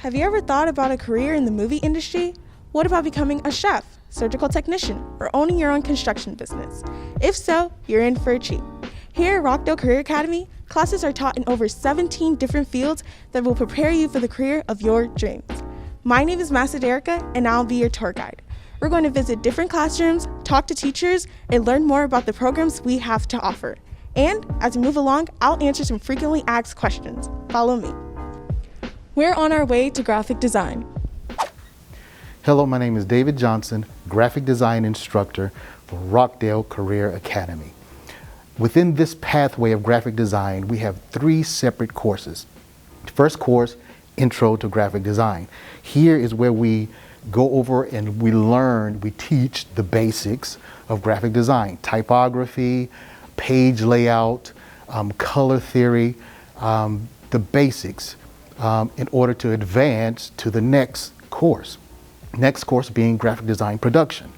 Have you ever thought about a career in the movie industry? What about becoming a chef, surgical technician, or owning your own construction business? If so, you're in for a treat. Here at Rockdale Career Academy, classes are taught in over 17 different fields that will prepare you for the career of your dreams. My name is Master Derica, and I'll be your tour guide. We're going to visit different classrooms, talk to teachers, and learn more about the programs we have to offer. And as we move along, I'll answer some frequently asked questions. Follow me. We're on our way to graphic design. Hello, my name is David Johnson, graphic design instructor for Rockdale Career Academy. Within this pathway of graphic design, we have 3 separate courses. First course, Intro to Graphic Design. Here is where we go over and we teach the basics of graphic design, typography, page layout, color theory, the basics in order to advance to the next course. Next course being graphic design production.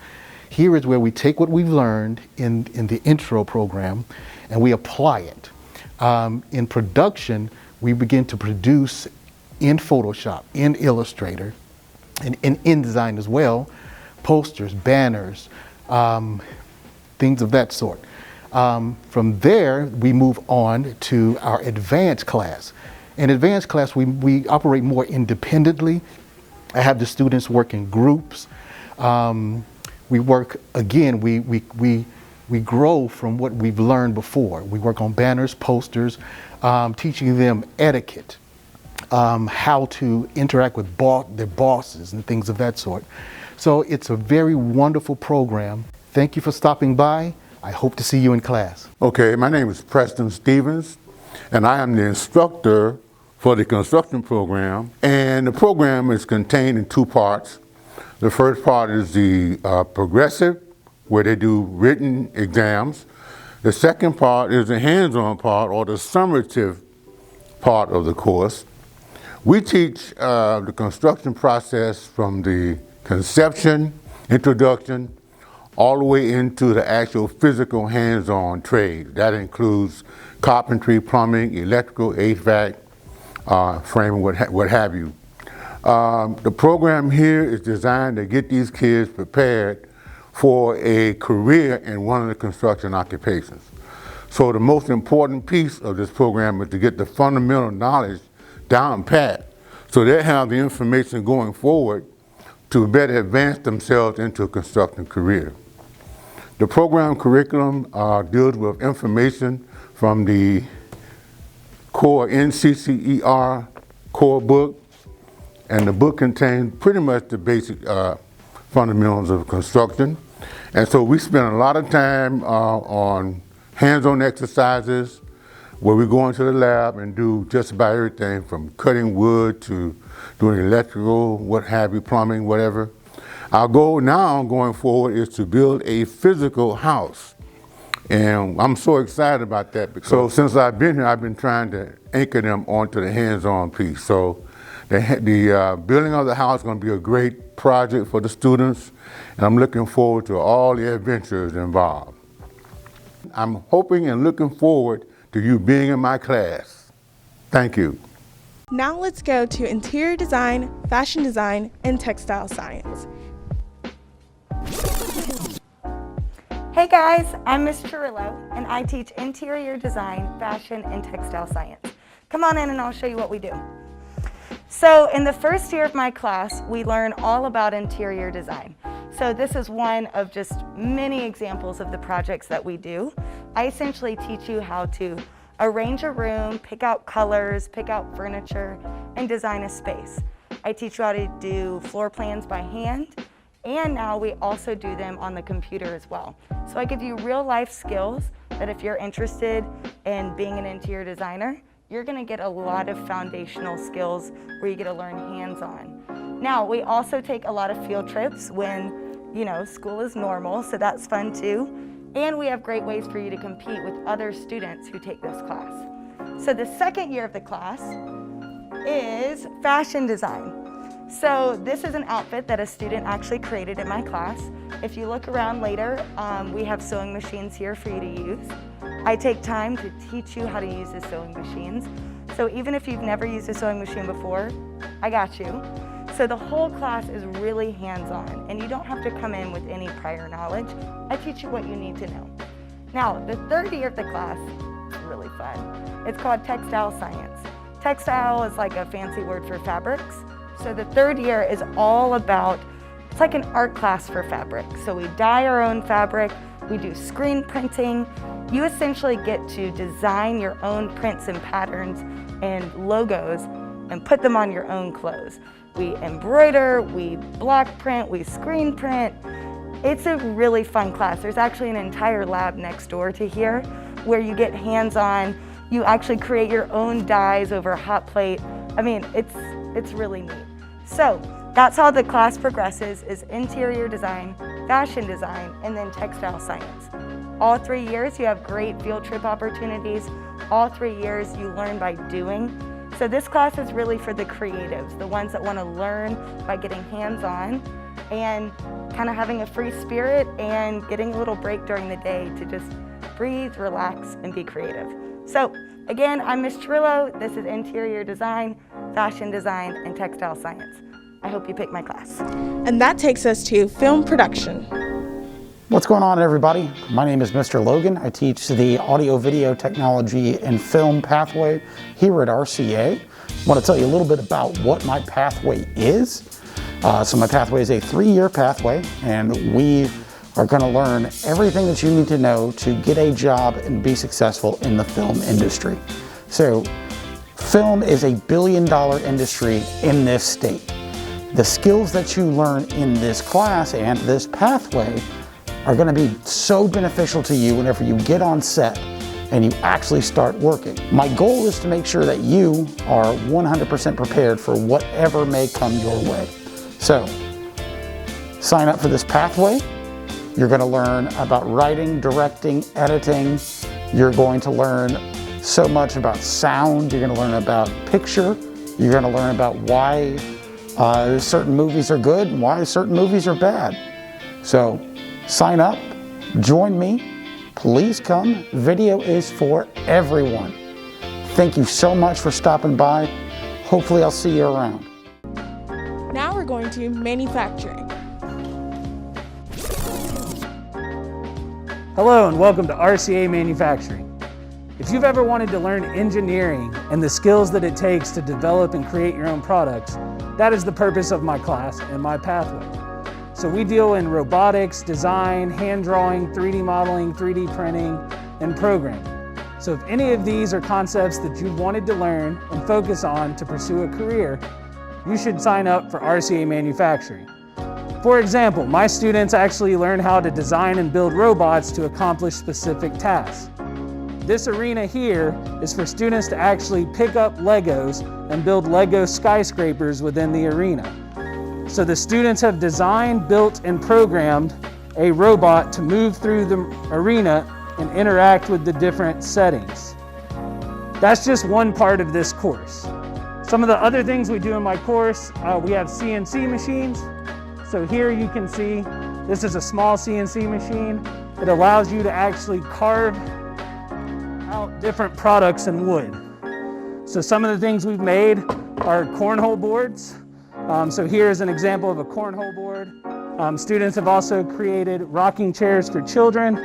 Here is where we take what we've learned in the intro program and we apply it. In production, we begin to produce in Photoshop, in Illustrator, and in InDesign as well, posters, banners, things of that sort. From there, we move on to our advanced class. In advanced class, we operate more independently. I have the students work in groups. We work, again, we grow from what we've learned before. We work on banners, posters, teaching them etiquette, how to interact with their bosses and things of that sort. So it's a very wonderful program. Thank you for stopping by. I hope to see you in class. Okay, my name is Preston Stevens, and I am the instructor for the construction program. And the program is contained in 2 parts. The first part is the progressive, where they do written exams. The second part is the hands-on part, or the summative part of the course. We teach the construction process from the conception, introduction, all the way into the actual physical hands-on trade. That includes carpentry, plumbing, electrical, HVAC, framing, what have you. The program here is designed to get these kids prepared for a career in one of the construction occupations. So the most important piece of this program is to get the fundamental knowledge down pat so they have the information going forward to better advance themselves into a construction career. The program curriculum deals with information from the core NCCER core book, and the book contains pretty much the basic fundamentals of construction. And so we spend a lot of time on hands-on exercises where we go into the lab and do just about everything from cutting wood to doing electrical, what have you, plumbing, whatever. Our goal now going forward is to build a physical house. And I'm so excited about that because since I've been here, I've been trying to anchor them onto the hands-on piece. So the building of the house is going to be a great project for the students, and I'm looking forward to all the adventures involved. I'm hoping and looking forward to you being in my class. Thank you. Now let's go to interior design, fashion design, and textile science. Hey guys, I'm Ms. Chirillo, and I teach interior design, fashion, and textile science. Come on in and I'll show you what we do. So in the first year of my class, we learn all about interior design. So this is one of just many examples of the projects that we do. I essentially teach you how to arrange a room, pick out colors, pick out furniture, and design a space. I teach you how to do floor plans by hand, and now we also do them on the computer as well. So I give you real life skills that if you're interested in being an interior designer, you're gonna get a lot of foundational skills where you get to learn hands-on. Now, we also take a lot of field trips when, school is normal, so that's fun too. And we have great ways for you to compete with other students who take this class. So the second year of the class is fashion design. So this is an outfit that a student actually created in my class. If you look around later, we have sewing machines here for you to use. I take time to teach you how to use the sewing machines. So even if you've never used a sewing machine before, I got you. So the whole class is really hands-on, and you don't have to come in with any prior knowledge. I teach you what you need to know. Now, the third year of the class is really fun. It's called Textile Science. Textile is like a fancy word for fabrics. So the third year is all about, it's like an art class for fabric. So we dye our own fabric, we do screen printing. You essentially get to design your own prints and patterns and logos and put them on your own clothes. We embroider, we block print, we screen print. It's a really fun class. There's actually an entire lab next door to here where you get hands-on. You actually create your own dyes over a hot plate. I mean, it's really neat. So that's how the class progresses, is interior design, fashion design, and then textile science. All 3 years you have great field trip opportunities. All 3 years you learn by doing. So this class is really for the creatives, the ones that want to learn by getting hands-on and kind of having a free spirit and getting a little break during the day to just breathe, relax, and be creative. So again, I'm Ms. Trillo. This is interior design, fashion design, and textile science. I hope you pick my class. And that takes us to film production. What's going on, everybody? My name is Mr. Logan. I teach the audio video technology and film pathway here at RCA. I want to tell you a little bit about what my pathway is. So my pathway is a 3-year pathway, and we are going to learn everything that you need to know to get a job and be successful in the film industry. So film is a billion-dollar industry in this state. The skills that you learn in this class and this pathway are going to be so beneficial to you whenever you get on set and you actually start working. My goal is to make sure that you are 100% prepared for whatever may come your way. So, sign up for this pathway. You're going to learn about writing, directing, editing. You're going to learn so much about sound. You're going to learn about picture. You're going to learn about why certain movies are good and why certain movies are bad. So, sign up, join me, please come. Video is for everyone. Thank you so much for stopping by. Hopefully I'll see you around. Now we're going to manufacturing. Hello and welcome to RCA Manufacturing. If you've ever wanted to learn engineering and the skills that it takes to develop and create your own products, that is the purpose of my class and my pathway. So we deal in robotics, design, hand drawing, 3D modeling, 3D printing, and programming. So if any of these are concepts that you've wanted to learn and focus on to pursue a career, you should sign up for RCA Manufacturing. For example, my students actually learn how to design and build robots to accomplish specific tasks. This arena here is for students to actually pick up Legos and build Lego skyscrapers within the arena. So the students have designed, built, and programmed a robot to move through the arena and interact with the different settings. That's just one part of this course. Some of the other things we do in my course, we have CNC machines. So here you can see, this is a small CNC machine. It allows you to actually carve out different products in wood. So some of the things we've made are cornhole boards. So here's an example of a cornhole board. Students have also created rocking chairs for children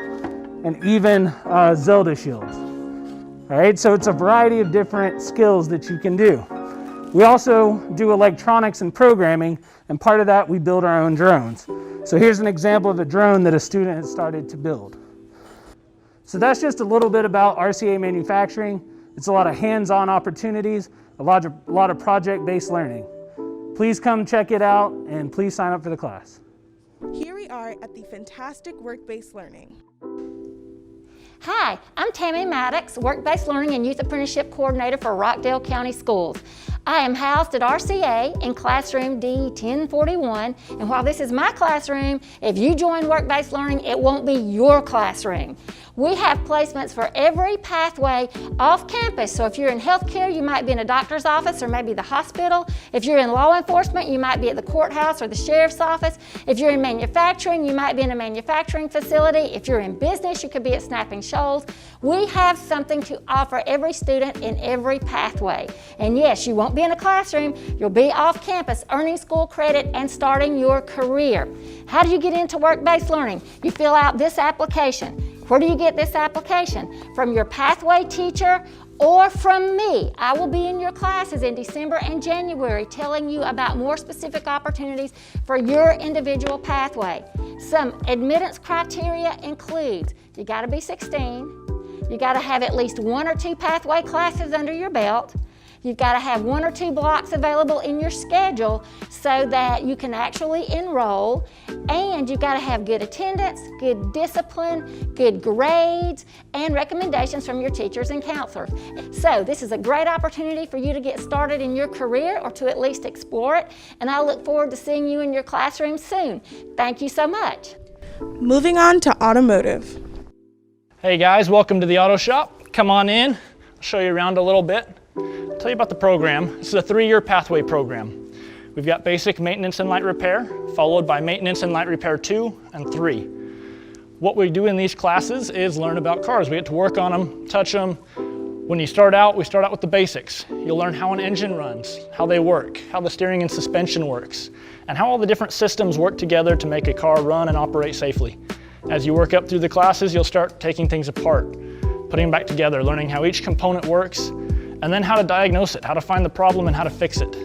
and even Zelda shields. All right, so it's a variety of different skills that you can do. We also do electronics and programming, and part of that we build our own drones. So here's an example of a drone that a student has started to build. So that's just a little bit about RCA Manufacturing. It's a lot of hands-on opportunities, a lot of project-based learning. Please come check it out and please sign up for the class. Here we are at the fantastic work-based learning. Hi, I'm Tammy Maddox, Work-Based Learning and Youth Apprenticeship Coordinator for Rockdale County Schools. I am housed at RCA in classroom D1041, and while this is my classroom, if you join Work-Based Learning, it won't be your classroom. We have placements for every pathway off campus. So if you're in healthcare, you might be in a doctor's office or maybe the hospital. If you're in law enforcement, you might be at the courthouse or the sheriff's office. If you're in manufacturing, you might be in a manufacturing facility. If you're in business, you could be at Snapping Shoals. We have something to offer every student in every pathway. And yes, you won't won't be in a classroom. You'll be off campus, earning school credit and starting your career. How do you get into work-based learning? You fill out this application. Where do you get this application? From your pathway teacher or from me. I will be in your classes in December and January telling you about more specific opportunities for your individual pathway. Some admittance criteria includes you got to be 16, you got to have at least 1 or 2 pathway classes under your belt, you've got to have 1 or 2 blocks available in your schedule so that you can actually enroll, and you've got to have good attendance, good discipline, good grades, and recommendations from your teachers and counselors. So this is a great opportunity for you to get started in your career, or to at least explore it, and I look forward to seeing you in your classroom soon. Thank you so much. Moving on to automotive. Hey guys, welcome to the auto shop. Come on in, I'll show you around a little bit. Tell you about the program. This is a 3-year pathway program. We've got basic maintenance and light repair, followed by maintenance and light repair 2 and 3. What we do in these classes is learn about cars. We get to work on them, touch them. When you start out, we start out with the basics. You'll learn how an engine runs, how they work, how the steering and suspension works, and how all the different systems work together to make a car run and operate safely. As you work up through the classes, you'll start taking things apart, putting them back together, learning how each component works, and then how to diagnose it, how to find the problem and how to fix it.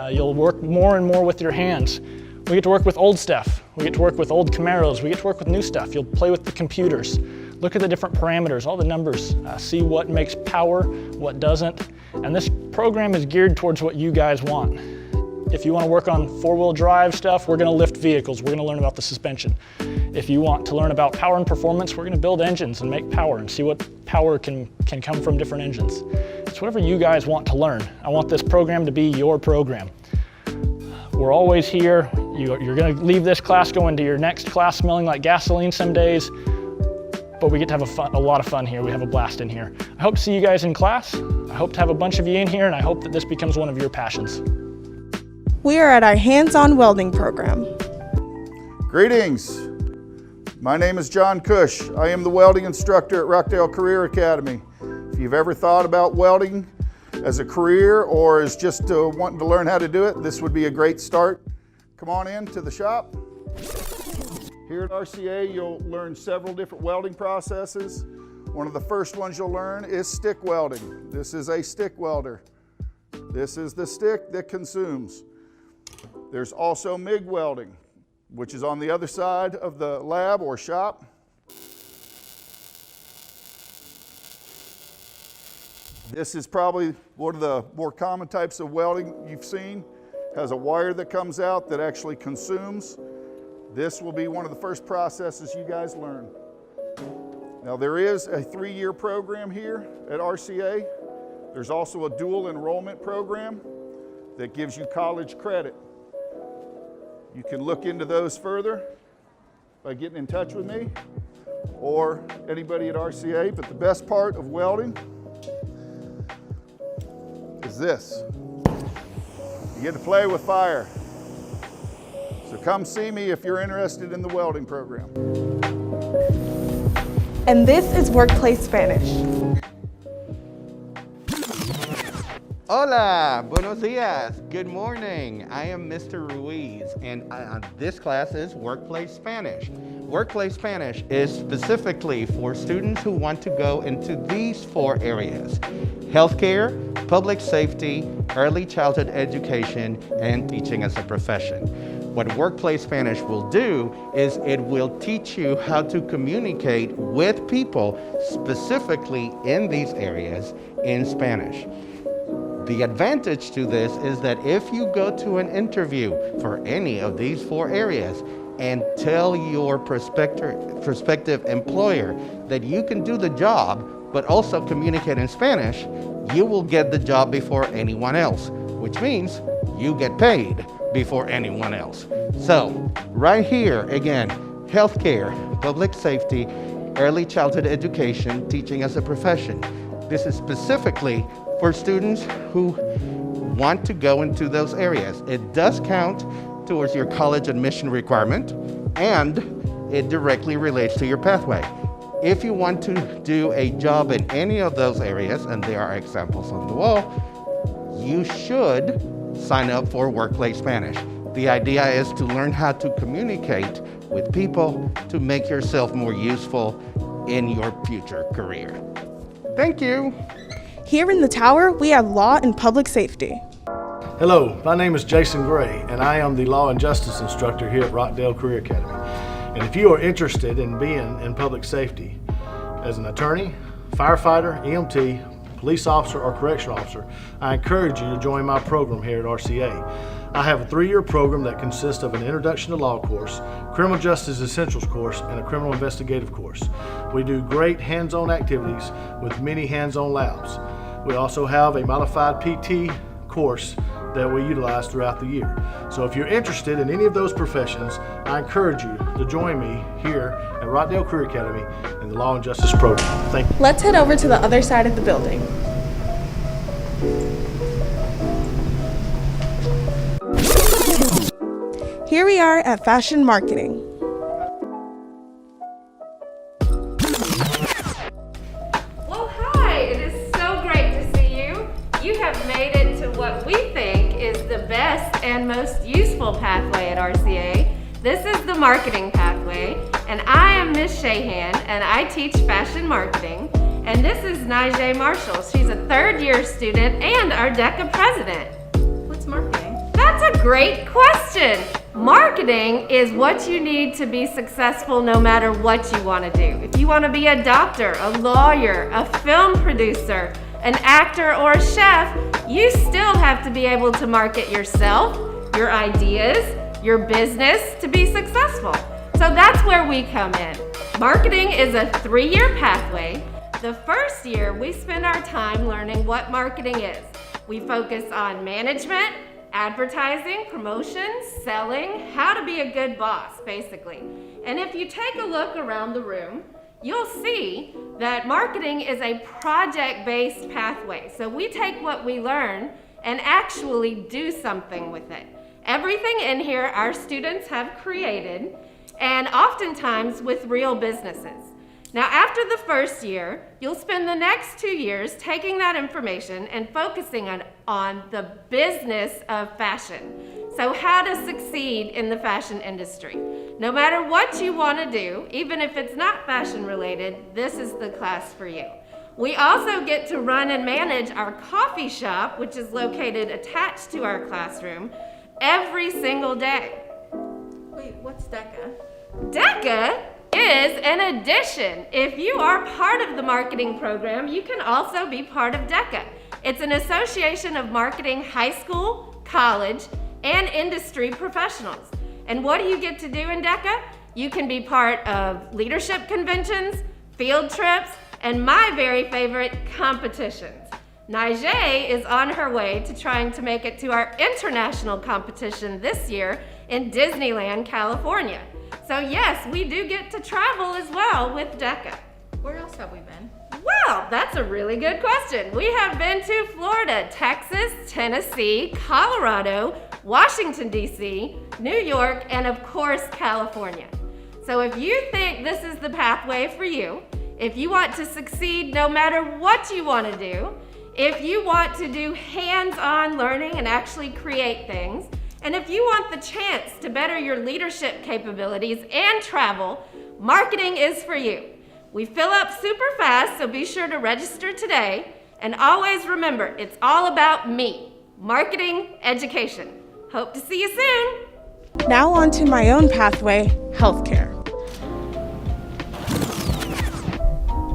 You'll work more and more with your hands. We get to work with old stuff. We get to work with old Camaros. We get to work with new stuff. You'll play with the computers, look at the different parameters, all the numbers, see what makes power, what doesn't. And this program is geared towards what you guys want. If you want to work on 4-wheel drive stuff, we're going to lift vehicles. We're going to learn about the suspension. If you want to learn about power and performance, we're going to build engines and make power and see what power can come from different engines. It's whatever you guys want to learn. I want this program to be your program. We're always here. You're going to leave this class, go into your next class smelling like gasoline some days, but we get to have a lot of fun here. We have a blast in here. I hope to see you guys in class. I hope to have a bunch of you in here, and I hope that this becomes one of your passions. We are at our hands-on welding program. Greetings. My name is John Cush. I am the welding instructor at Rockdale Career Academy. If you've ever thought about welding as a career or as just wanting to learn how to do it, this would be a great start. Come on in to the shop. Here at RCA, you'll learn several different welding processes. One of the first ones you'll learn is stick welding. This is a stick welder. This is the stick that consumes. There's also MIG welding, which is on the other side of the lab or shop. This is probably one of the more common types of welding you've seen. It has a wire that comes out that actually consumes. This will be one of the first processes you guys learn. Now there is a 3-year program here at RCA. There's also a dual enrollment program that gives you college credit. You can look into those further by getting in touch with me or anybody at RCA, but the best part of welding is this. You get to play with fire. So come see me if you're interested in the welding program. And this is workplace Spanish. Hola, buenos dias, good morning. I am Mr. Ruiz, and this class is Workplace Spanish. Workplace Spanish is specifically for students who want to go into these 4 areas: healthcare, public safety, early childhood education, and teaching as a profession. What Workplace Spanish will do is it will teach you how to communicate with people specifically in these areas in Spanish. The advantage to this is that if you go to an interview for any of these 4 areas and tell your prospective employer that you can do the job but also communicate in Spanish, you will get the job before anyone else, which means you get paid before anyone else. So right here, again, healthcare, public safety, early childhood education, teaching as a profession. This is specifically for students who want to go into those areas. It does count towards your college admission requirement, and it directly relates to your pathway. If you want to do a job in any of those areas, and there are examples on the wall, you should sign up for Workplace Spanish. The idea is to learn how to communicate with people to make yourself more useful in your future career. Thank you. Here in the tower, we have law and public safety. Hello, my name is Jason Gray, and I am the Law and Justice Instructor here at Rockdale Career Academy. And if you are interested in being in public safety as an attorney, firefighter, EMT, police officer, or correctional officer, I encourage you to join my program here at RCA. I have a 3-year program that consists of an Introduction to Law course, Criminal Justice Essentials course, and a Criminal Investigative course. We do great hands-on activities with many hands-on labs. We also have a modified PT course that we utilize throughout the year. So if you're interested in any of those professions, I encourage you to join me here at Rockdale Career Academy in the Law and Justice program. Thank you. Let's head over to the other side of the building. Here we are at Fashion Marketing. Well, hi, it is so great to see you. You have made it to what we think is the best and most useful pathway at RCA. This is the marketing pathway, and I am Miss Shahan, and I teach fashion marketing. And this is Najee Marshall. She's a 3rd-year student and our DECA president. What's marketing? That's a great question. Marketing is what you need to be successful no matter what you want to do. If you want to be a doctor, a lawyer, a film producer, an actor, or a chef, you still have to be able to market yourself, your ideas, your business to be successful. So that's where we come in. Marketing is a 3-year pathway. The first year, we spend our time learning what marketing is. We focus on management, advertising, promotions, selling, how to be a good boss, basically. And if you take a look around the room, you'll see that marketing is a project-based pathway. So we take what we learn and actually do something with it. Everything in here our students have created, and oftentimes with real businesses. Now, after the first year, you'll spend the next 2 years taking that information and focusing on the business of fashion. So how to succeed in the fashion industry. No matter what you want to do, even if it's not fashion related, this is the class for you. We also get to run and manage our coffee shop, which is located attached to our classroom, every single day. Wait, what's DECA? DECA is an addition. If you are part of the marketing program, you can also be part of DECA. It's an association of marketing high school, college, and industry professionals. And what do you get to do in DECA? You can be part of leadership conventions, field trips, and my very favorite, competitions. Najee is on her way to trying to make it to our international competition this year in Disneyland, California. So yes, we do get to travel as well with DECA. Where else have we been? Well, that's a really good question. We have been to Florida, Texas, Tennessee, Colorado, Washington, D.C., New York, and of course, California. So if you think this is the pathway for you, if you want to succeed no matter what you want to do, if you want to do hands-on learning and actually create things, and if you want the chance to better your leadership capabilities and travel, marketing is for you. We fill up super fast, so be sure to register today. And always remember, it's all about me, marketing, education. Hope to see you soon. Now on to my own pathway, healthcare.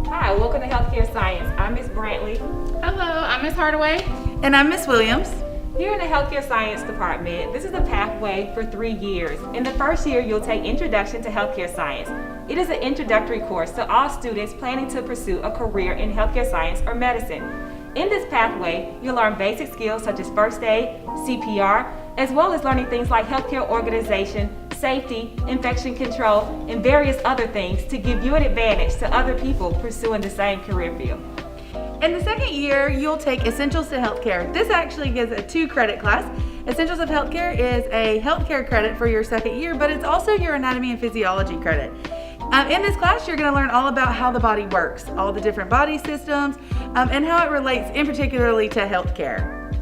Hi, welcome to Healthcare Science. I'm Miss Brantley. Hello, I'm Miss Hardaway. And I'm Miss Williams. Here in the Healthcare Science Department, this is a pathway for 3 years. In the first year, you'll take Introduction to Healthcare Science. It is an introductory course to all students planning to pursue a career in healthcare science or medicine. In this pathway, you'll learn basic skills such as first aid, CPR, as well as learning things like healthcare organization, safety, infection control, and various other things to give you an advantage to other people pursuing the same career field. In the second year, you'll take Essentials to Healthcare. This actually is a 2-credit class. Essentials of Healthcare is a healthcare credit for your second year, but it's also your anatomy and physiology credit. In this class, you're going to learn all about how the body works, all the different body systems, and how it relates in particularly to healthcare.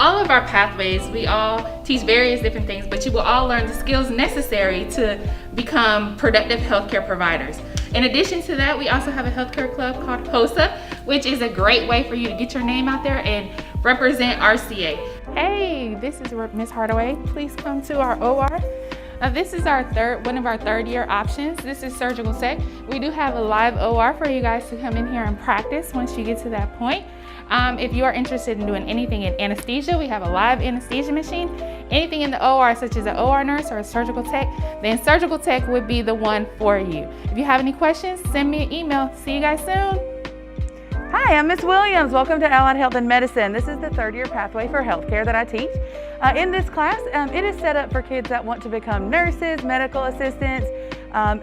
All of our pathways, we all teach various different things, but you will all learn the skills necessary to become productive healthcare providers. In addition to that, we also have a healthcare club called HOSA, which is a great way for you to get your name out there and represent RCA. Hey, this is Ms. Hardaway. Please come to our OR. This is one of our third year options. This is surgical tech. We do have a live OR for you guys to come in here and practice once you get to that point. If you are interested in doing anything in anesthesia, we have a live anesthesia machine. Anything in the OR, such as an OR nurse or a surgical tech, then surgical tech would be the one for you. If you have any questions, send me an email. See you guys soon. Hi, I'm Ms. Williams. Welcome to Allied Health and Medicine. This is the third year pathway for healthcare that I teach. In this class, it is set up for kids that want to become nurses, medical assistants,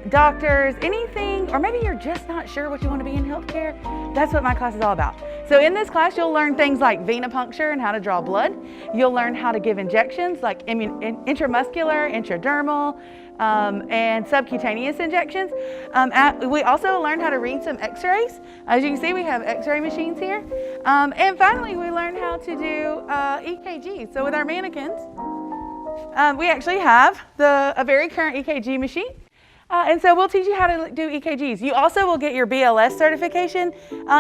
doctors, anything, or maybe you're just not sure what you want to be in healthcare. That's what my class is all about. So in this class, you'll learn things like venipuncture and how to draw blood. You'll learn how to give injections like intramuscular, intradermal, and subcutaneous injections. We also learned how to read some x-rays. As you can see, we have x-ray machines here. And finally, we learned how to do EKGs. So with our mannequins, we actually have a very current EKG machine. And so we'll teach you how to do EKGs. You also will get your BLS certification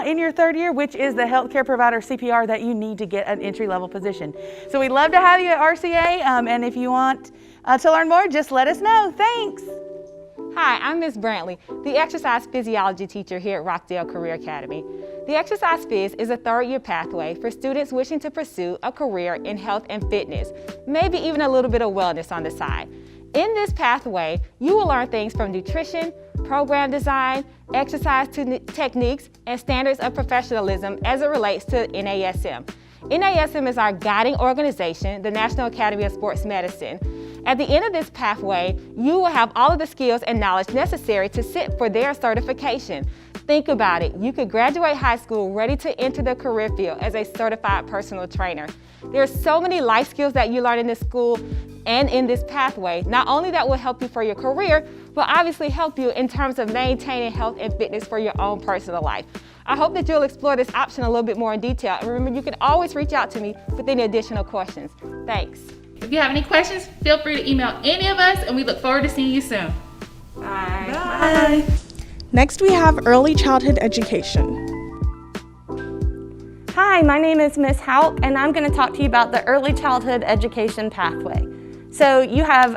in your third year, which is the healthcare provider CPR that you need to get an entry-level position. So we'd love to have you at RCA, and if you want to learn more, just let us know. Thanks. Hi, I'm Ms. Brantley, the exercise physiology teacher here at Rockdale Career Academy. The Exercise Phys is a third-year pathway for students wishing to pursue a career in health and fitness, maybe even a little bit of wellness on the side. In this pathway, you will learn things from nutrition, program design, exercise techniques, and standards of professionalism as it relates to NASM. NASM is our guiding organization, the National Academy of Sports Medicine. At the end of this pathway, you will have all of the skills and knowledge necessary to sit for their certification. Think about it. You could graduate high school ready to enter the career field as a certified personal trainer. There are so many life skills that you learn in this school and in this pathway. Not only that will help you for your career, but obviously help you in terms of maintaining health and fitness for your own personal life. I hope that you'll explore this option a little bit more in detail. And remember, you can always reach out to me with any additional questions. Thanks. If you have any questions, feel free to email any of us, and we look forward to seeing you soon. Bye. Bye. Next, we have early childhood education. Hi, my name is Ms. Hauk, and I'm going to talk to you about the early childhood education pathway. So you have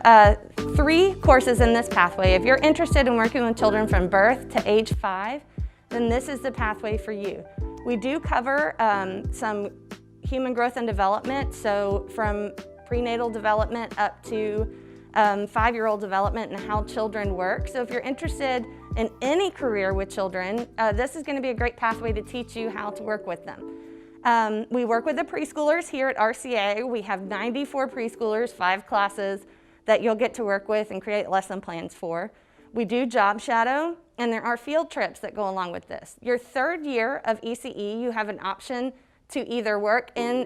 3 courses in this pathway. If you're interested in working with children from birth to age 5, then this is the pathway for you. We do cover some human growth and development, so from prenatal development up to 5-year-old development and how children work. So if you're interested in any career with children, this is going to be a great pathway to teach you how to work with them. We work with the preschoolers here at RCA. We have 94 preschoolers, 5 classes that you'll get to work with and create lesson plans for. We do job shadow, and there are field trips that go along with this. Your third year of ECE, you have an option to either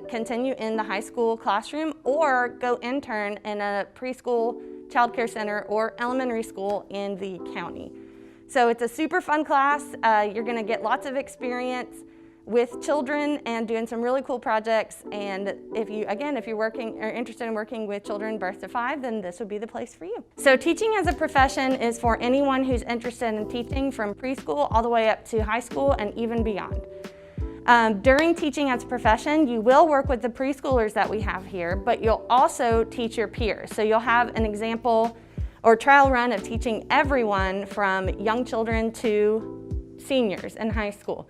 continue in the high school classroom or go intern in a preschool childcare center or elementary school in the county. So it's a super fun class. You're gonna get lots of experience with children and doing some really cool projects. And if you're interested in working with children birth to 5, then this would be the place for you. So teaching as a profession is for anyone who's interested in teaching from preschool all the way up to high school and even beyond. During teaching as a profession, you will work with the preschoolers that we have here, but you'll also teach your peers. So you'll have an example or trial run of teaching everyone from young children to seniors in high school.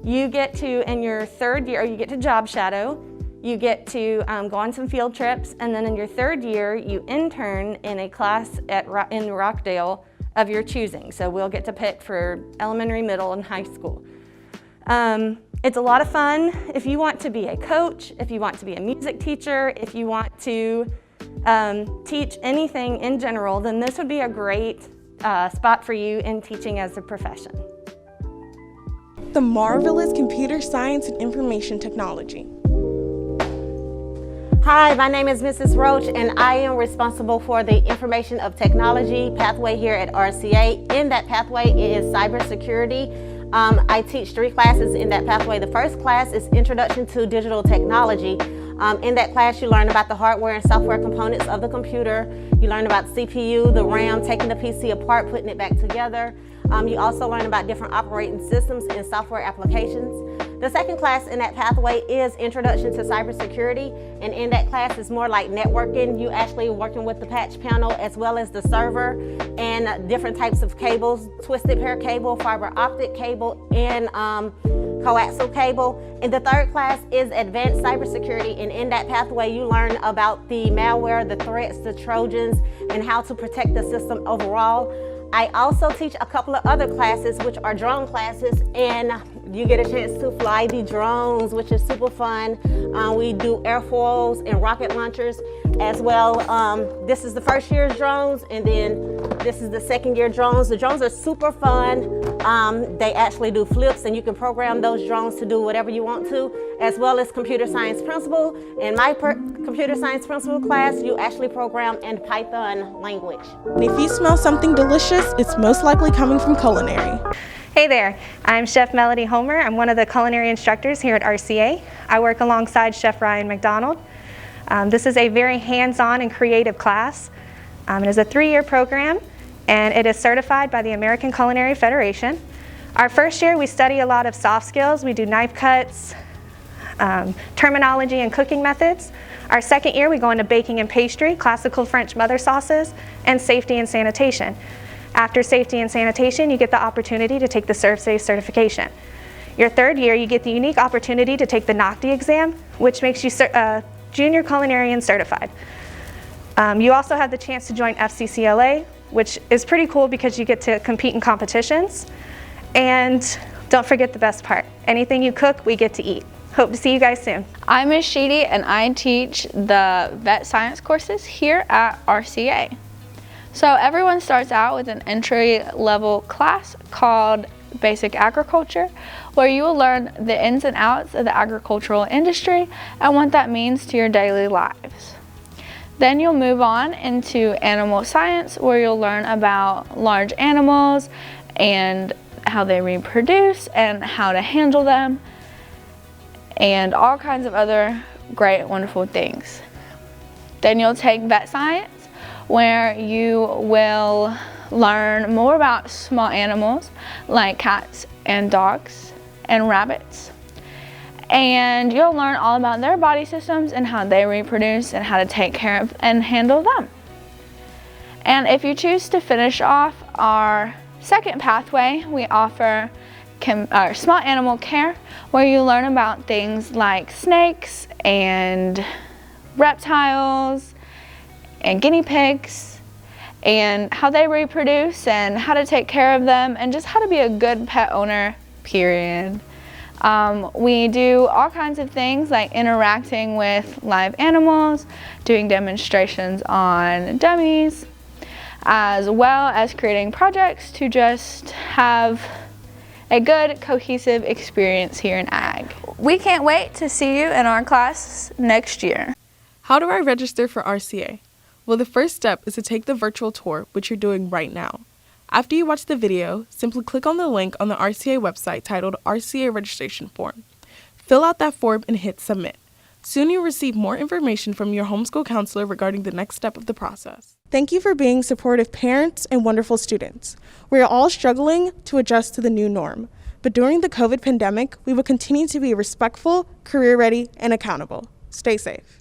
You get to, in your third year, you get to job shadow, you get to go on some field trips, and then in your third year, you intern in a class in Rockdale of your choosing. So we'll get to pick for elementary, middle, and high school. It's a lot of fun. If you want to be a coach, if you want to be a music teacher, if you want to teach anything in general, then this would be a great spot for you in teaching as a profession. The marvelous computer science and information technology. Hi, my name is Mrs. Roach, and I am responsible for the information of technology pathway here at RCA. In that pathway is cybersecurity. I teach 3 classes in that pathway. The first class is Introduction to Digital Technology. In that class, you learn about the hardware and software components of the computer. You learn about CPU, the RAM, taking the PC apart, putting it back together. You also learn about different operating systems and software applications. The second class in that pathway is Introduction to Cybersecurity, and in that class is more like networking. You actually working with the patch panel as well as the server and different types of cables, twisted pair cable, fiber optic cable, and coaxial cable. And the third class is Advanced Cybersecurity, and in that pathway you learn about the malware, the threats, the Trojans, and how to protect the system overall. I also teach a couple of other classes, which are drone classes, and you get a chance to fly the drones, which is super fun. We do airfoils and rocket launchers as well. This is the first year's drones, and then this is the second year drones. The drones are super fun. They actually do flips, and you can program those drones to do whatever you want to, as well as computer science principle. In my computer science principle class, you actually program in Python language. And if you smell something delicious, it's most likely coming from Culinary. Hey there, I'm Chef Melody Homer. I'm one of the culinary instructors here at RCA. I work alongside Chef Ryan McDonald. This is a very hands-on and creative class. It is a 3-year program, and it is certified by the American Culinary Federation. Our first year, we study a lot of soft skills. We do knife cuts, terminology and cooking methods. Our second year, we go into baking and pastry, classical French mother sauces, and safety and sanitation. After safety and sanitation, you get the opportunity to take the ServSafe certification. Your third year, you get the unique opportunity to take the NOCTI exam, which makes you Junior Culinarian certified. You also have the chance to join FCCLA, which is pretty cool because you get to compete in competitions. And don't forget the best part, anything you cook, we get to eat. Hope to see you guys soon. I'm Ms. Sheedy, and I teach the vet science courses here at RCA. So everyone starts out with an entry-level class called Basic Agriculture, where you will learn the ins and outs of the agricultural industry and what that means to your daily lives. Then you'll move on into animal science, where you'll learn about large animals and how they reproduce and how to handle them and all kinds of other great, wonderful things. Then you'll take vet science, where you will learn more about small animals like cats and dogs and rabbits. And you'll learn all about their body systems and how they reproduce and how to take care of and handle them. And if you choose to finish off our second pathway, we offer small animal care, where you learn about things like snakes and reptiles and guinea pigs and how they reproduce and how to take care of them and just how to be a good pet owner, period. We do all kinds of things like interacting with live animals, doing demonstrations on dummies, as well as creating projects to just have a good, cohesive experience here in Ag. We can't wait to see you in our class next year. How do I register for RCA? Well, the first step is to take the virtual tour, which you're doing right now. After you watch the video, simply click on the link on the RCA website titled RCA Registration Form. Fill out that form and hit Submit. Soon you'll receive more information from your homeschool counselor regarding the next step of the process. Thank you for being supportive parents and wonderful students. We are all struggling to adjust to the new norm, but during the COVID pandemic, we will continue to be respectful, career ready, and accountable. Stay safe.